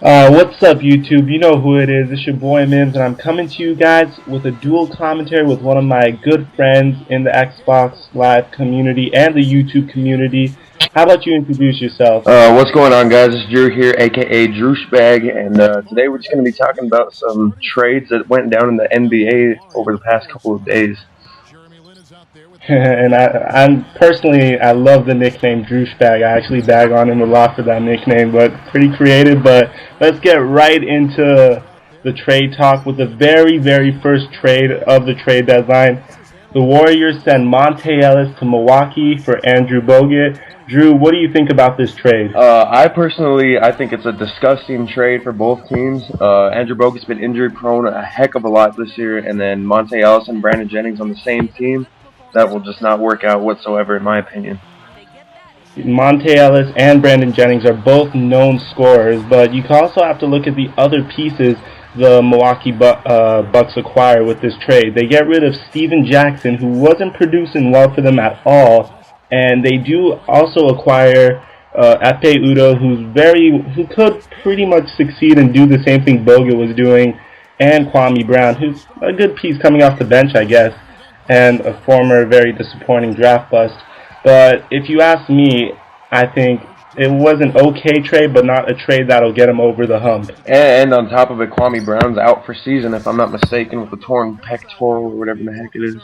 What's up, YouTube? You know who it is. It's your boy Mims, and I'm coming to you guys with a dual commentary with one of my good friends in the Xbox Live community and the YouTube community. How about you introduce yourself? What's going on, guys? It's Drew here, aka Drew082417, and today we're just going to be talking about some trades that went down in the NBA over the past couple of days. And I'm personally, I love the nickname Douchebag. I actually bag on him a lot for that nickname, but pretty creative. But let's get right into the trade talk with the very first trade of the trade deadline. The Warriors send Monte Ellis to Milwaukee for Andrew Bogut. Drew, what do you think about this trade? I think it's a disgusting trade for both teams. Andrew Bogut's been injury prone a heck of a lot this year, and then Monte Ellis and Brandon Jennings on the same team. That will just not work out whatsoever, in my opinion. Monte Ellis and Brandon Jennings are both known scorers, but you also have to look at the other pieces the Milwaukee Bucks acquire with this trade. They get rid of Steven Jackson, who wasn't producing well for them at all, and they do also acquire Epe Udoh, who could pretty much succeed and do the same thing Bogut was doing, and Kwame Brown, who's a good piece coming off the bench, I guess, and a former very disappointing draft bust. But if you ask me, I think it was an okay trade, but not a trade that'll get him over the hump. And on top of it, Kwame Brown's out for season, if I'm not mistaken, with a torn pectoral or whatever the heck it is.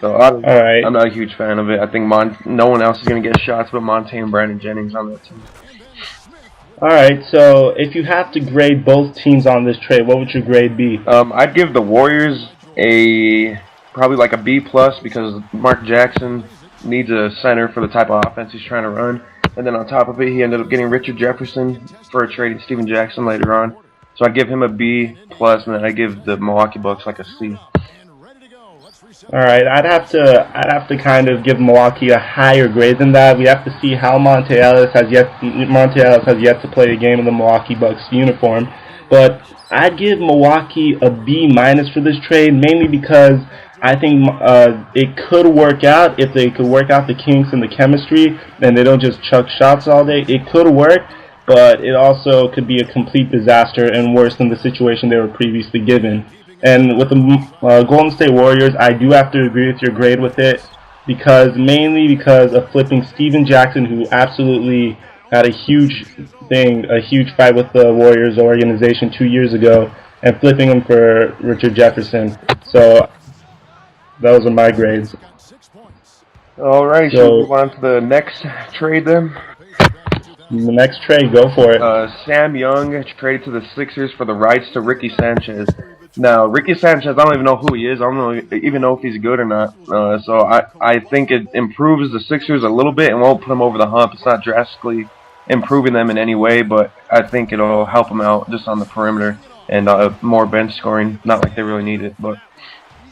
So I'm not a huge fan of it. I think no one else is going to get shots but Monte and Brandon Jennings on that team. Alright, so if you have to grade both teams on this trade, what would your grade be? I'd give the Warriors probably like a B+ because Mark Jackson needs a center for the type of offense he's trying to run. And then on top of it, he ended up getting Richard Jefferson for a trade in Steven Jackson later on. So I give him a B+, and then I give the Milwaukee Bucks like a C. Alright, I'd have to kind of give Milwaukee a higher grade than that. We have to see how Monte Ellis has yet to play a game in the Milwaukee Bucks uniform. But I'd give Milwaukee a B- for this trade, mainly because I think it could work out if they could work out the kinks and the chemistry, and they don't just chuck shots all day. It could work, but it also could be a complete disaster and worse than the situation they were previously given. And with the Golden State Warriors, I do have to agree with your grade with it, mainly because of flipping Steven Jackson, who absolutely had a huge fight with the Warriors organization 2 years ago, and flipping him for Richard Jefferson. So those are my grades. Alright, so we'll move on to the next trade then. The next trade, go for it. Sam Young traded to the Sixers for the rights to Ricky Sanchez. Now, Ricky Sanchez, I don't even know who he is. I don't even know if he's good or not. So I think it improves the Sixers a little bit and won't put them over the hump. It's not drastically improving them in any way, but I think it'll help them out just on the perimeter and more bench scoring. Not like they really need it, but...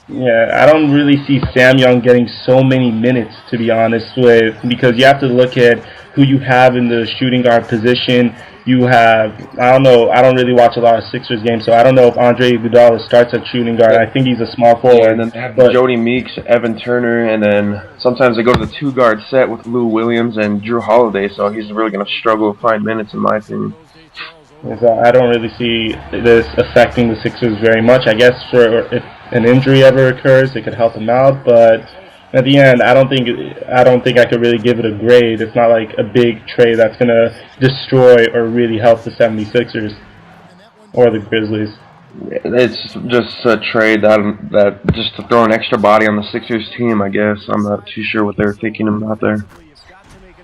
Yeah, I don't really see Sam Young getting so many minutes, to be honest with, because you have to look at who you have in the shooting guard position. You have, I don't really watch a lot of Sixers games, so I don't know if Andre Iguodala starts at shooting guard. I think he's a small forward. Yeah, and then they have Jody Meeks, Evan Turner, and then sometimes they go to the two-guard set with Lou Williams and Drew Holiday, so he's really going to struggle to find minutes, in my opinion. So I don't really see this affecting the Sixers very much. I guess if an injury ever occurs, it could help him out, but at the end, I don't think I could really give it a grade. It's not like a big trade that's going to destroy or really help the 76ers or the Grizzlies. It's just a trade that just to throw an extra body on the Sixers team, I guess. I'm not too sure what they're thinking about there.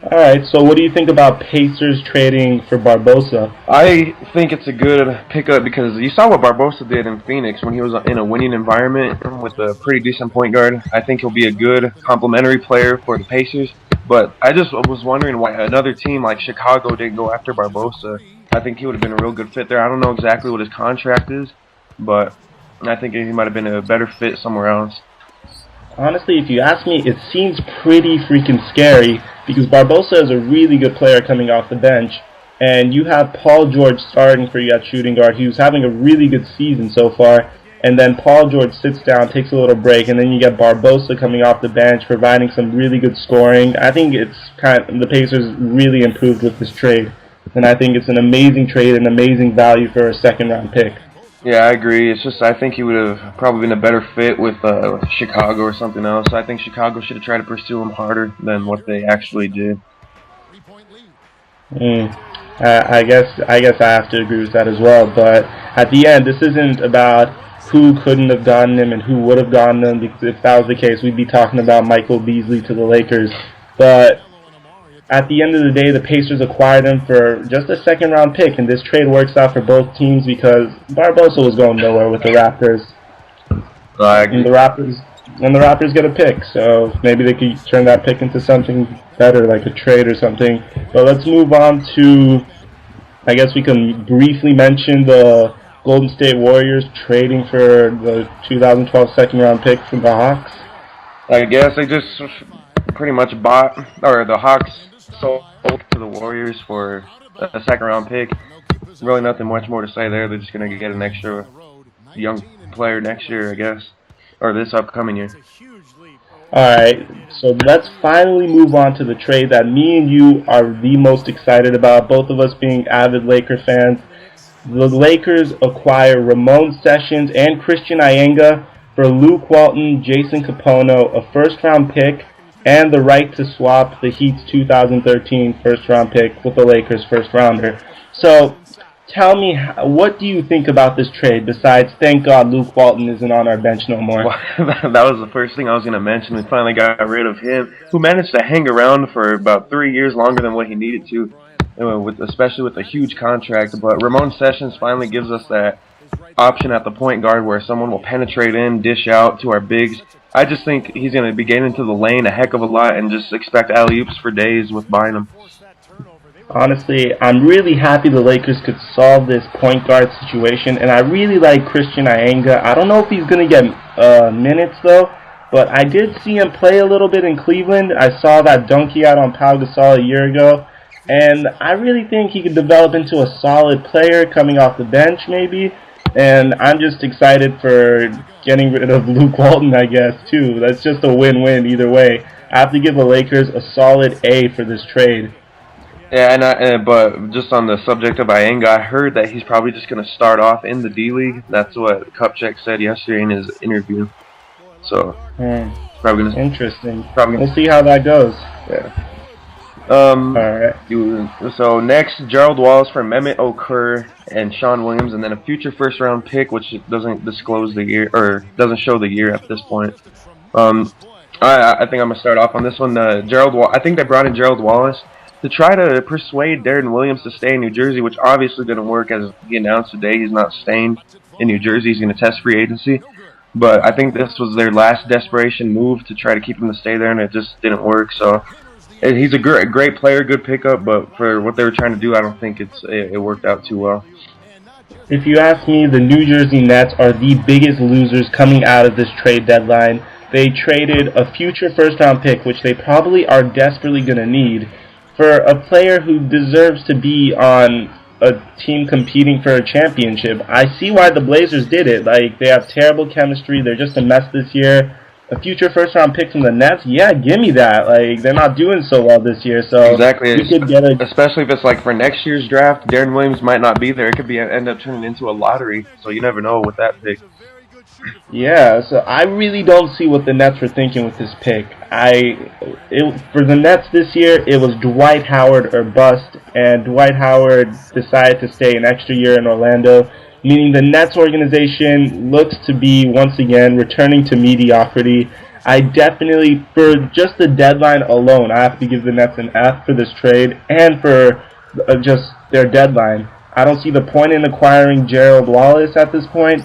Alright, so what do you think about Pacers trading for Barbosa? I think it's a good pickup because you saw what Barbosa did in Phoenix when he was in a winning environment with a pretty decent point guard. I think he'll be a good complementary player for the Pacers, but I just was wondering why another team like Chicago didn't go after Barbosa. I think he would have been a real good fit there. I don't know exactly what his contract is, but I think he might have been a better fit somewhere else. Honestly, if you ask me, it seems pretty freaking scary because Barbosa is a really good player coming off the bench, and you have Paul George starting for you at shooting guard. He was having a really good season so far, and then Paul George sits down, takes a little break, and then you get Barbosa coming off the bench, providing some really good scoring. I think the Pacers really improved with this trade. and I think it's an amazing trade and amazing value for a second-round pick. Yeah, I agree. It's just I think he would have probably been a better fit with Chicago or something else. I think Chicago should have tried to pursue him harder than what they actually did. I guess I have to agree with that as well. But at the end, this isn't about who couldn't have gotten him and who would have gotten him. Because if that was the case, we'd be talking about Michael Beasley to the Lakers. But at the end of the day, the Pacers acquired him for just a second-round pick, and this trade works out for both teams because Barbosa was going nowhere with the Raptors. And the Raptors get a pick, so maybe they could turn that pick into something better, like a trade or something. But let's move on to, I guess we can briefly mention the Golden State Warriors trading for the 2012 second-round pick from the Hawks. I guess they just pretty much bought, or the Hawks sold to the Warriors for a second-round pick. Really nothing much more to say there. They're just going to get an extra young player next year, I guess, or this upcoming year. Alright, so let's finally move on to the trade that me and you are the most excited about, both of us being avid Laker fans. The Lakers acquire Ramon Sessions and Christian Ienga for Luke Walton, Jason Capono, a first-round pick, and the right to swap the Heat's 2013 first-round pick with the Lakers' first-rounder. So, tell me, what do you think about this trade, besides, thank God Luke Walton isn't on our bench no more? Well, that was the first thing I was going to mention. We finally got rid of him, who managed to hang around for about 3 years longer than what he needed to, especially with a huge contract. But Ramon Sessions finally gives us that option at the point guard where someone will penetrate in, dish out to our bigs. I just think he's going to be getting into the lane a heck of a lot and just expect alley-oops for days with Bynum. Honestly, I'm really happy the Lakers could solve this point guard situation, and I really like Christian Ienga. I don't know if he's going to get minutes, though, but I did see him play a little bit in Cleveland. I saw that dunk he had on Pau Gasol a year ago, and I really think he could develop into a solid player coming off the bench, maybe. And I'm just excited for getting rid of Luke Walton, I guess, too. That's just a win-win either way. I have to give the Lakers a solid A for this trade. Yeah, but just on the subject of Ienga, I heard that he's probably just going to start off in the D-League. That's what Kupchak said yesterday in his interview. So, probably going to... Interesting. We'll see how that goes. Yeah. Alright. So next, Gerald Wallace for Mehmet Okur and Sean Williams, and then a future first-round pick, which doesn't disclose the year, or doesn't show the year at this point. I think I'm going to start off on this one. I think they brought in Gerald Wallace to try to persuade Darren Williams to stay in New Jersey, which obviously didn't work, as he announced today he's not staying in New Jersey. He's going to test free agency. But I think this was their last desperation move to try to keep him to stay there, and it just didn't work. So he's a great player, good pickup, but for what they were trying to do, I don't think it worked out too well. If you ask me, the New Jersey Nets are the biggest losers coming out of this trade deadline. They traded a future first-round pick, which they probably are desperately going to need, for a player who deserves to be on a team competing for a championship. I see why the Blazers did it. Like, they have terrible chemistry. They're just a mess this year. A future first-round pick from the Nets? Yeah, give me that. Like, they're not doing so well this year, so exactly. We could get especially if it's like for next year's draft, Darren Williams might not be there. It could end up turning into a lottery, so you never know with that pick. Yeah, so I really don't see what the Nets were thinking with this pick. For the Nets this year, it was Dwight Howard or bust, and Dwight Howard decided to stay an extra year in Orlando, meaning the Nets organization looks to be, once again, returning to mediocrity. I definitely, for just the deadline alone, I have to give the Nets an F for this trade, and for just their deadline. I don't see the point in acquiring Gerald Wallace at this point.